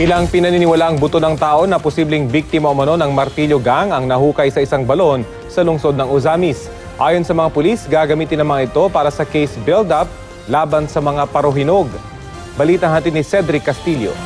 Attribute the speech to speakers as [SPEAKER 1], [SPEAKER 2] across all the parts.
[SPEAKER 1] Ilang pinaniniwalaang buto ng tao na posibleng biktima umano ng martilyo gang ang nahukay sa isang balon sa lungsod ng Ozamis. Ayon sa mga pulis, gagamitin naman ito para sa case build-up laban sa mga paruhinog. Balitang hatid ni Cedric Castillo.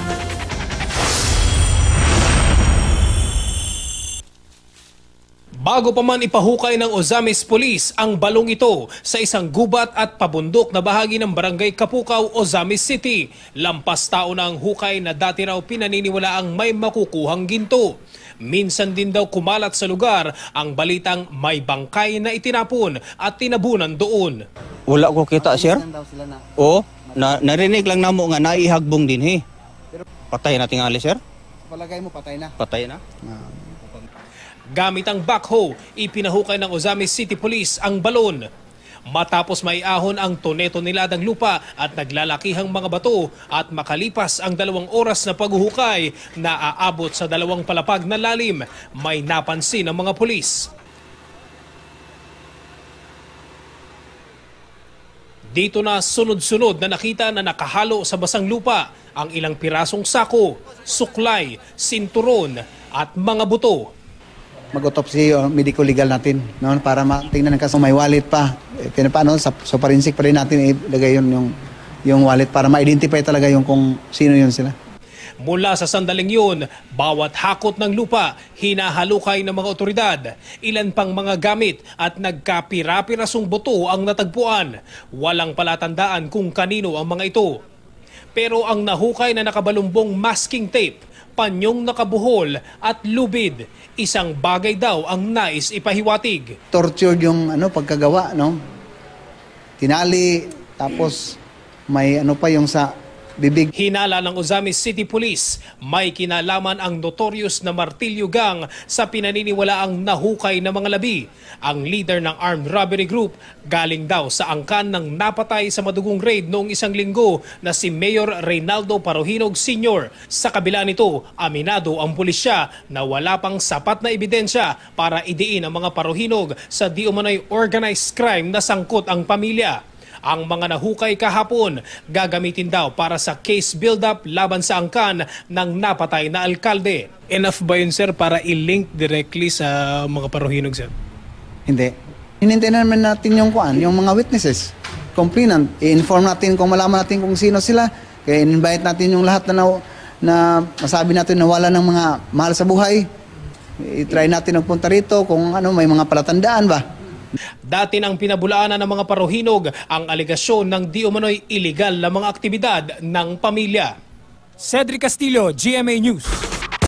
[SPEAKER 2] Bago pa man ipahukay ng Ozamis Police ang balong ito sa isang gubat at pabundok na bahagi ng Barangay Kapukaw, Ozamis City, lampas tao na ang hukay na dati raw pinaniniwalaang may makukuhang ginto. Minsan din daw kumalat sa lugar ang balitang may bangkay na itinapon at tinabunan doon.
[SPEAKER 3] Wala ko kita, sir. O, narinig lang namo nga naihagbong din, Patay na tingali, sir.
[SPEAKER 4] Palagay mo patay na?
[SPEAKER 3] Patay na.
[SPEAKER 2] Gamit ang backhoe, ipinahukay ng Ozamis City Police ang balon. Matapos maiahon ang tone-toneladang lupa at naglalakihang mga bato at makalipas ang 2 oras na paghuhukay na aabot sa 2 palapag na lalim, may napansin ang mga pulis. Dito na sunod-sunod na nakita na nakahalo sa basang lupa ang ilang pirasong sako, suklay, sinturon at mga buto.
[SPEAKER 4] Mag-autopsy o medico-legal natin no? Para tingnan kasi may wallet pa. Paano, sa forensic pa rin natin ilagay yung wallet para ma-identify talaga yung kung sino yun sila.
[SPEAKER 2] Mula sa sandaling yun, bawat hakot ng lupa, hinahalukay ng mga otoridad. Ilan pang mga gamit at nagkapira-pirasong buto ang natagpuan. Walang palatandaan kung kanino ang mga ito. Pero ang nahukay na nakabalumbong masking tape, panyong nakabuhol at lubid, isang bagay daw ang nais ipahiwatig.
[SPEAKER 4] Tortured yung pagkagawa, no? Tinali, tapos may pa yung sa bibig.
[SPEAKER 2] Hinala ng Ozamis City Police, may kinalaman ang notorious na martilyo gang sa pinaniniwalaang nahukay na mga labi. Ang leader ng armed robbery group galing daw sa angkan ng napatay sa madugong raid noong 1 linggo na si Mayor Reynaldo Paruhinog Sr. Sa kabila nito, aminado ang pulisya na wala pang sapat na ebidensya para idiin ang mga Paruhinog sa di umano'y organized crime na sangkot ang pamilya. Ang mga nahukay kahapon gagamitin daw para sa case build-up laban sa angkan ng napatay na alkalde. Enough ba yun, sir, para i-link directly sa mga Paruhinog, sir?
[SPEAKER 4] Hindi. Hinintay naman natin yung mga witnesses. Complainant. I-inform natin kung malaman natin kung sino sila. Kaya in-invite natin yung lahat na masabi natin na wala ng mga mahal sa buhay. I-try natin magpunta rito kung may mga palatandaan ba.
[SPEAKER 2] Dati nang pinabulaanan ng mga Paruhinog ang alegasyon ng di umano'y iligal na mga aktibidad ng pamilya. Cedric Castillo, GMA News.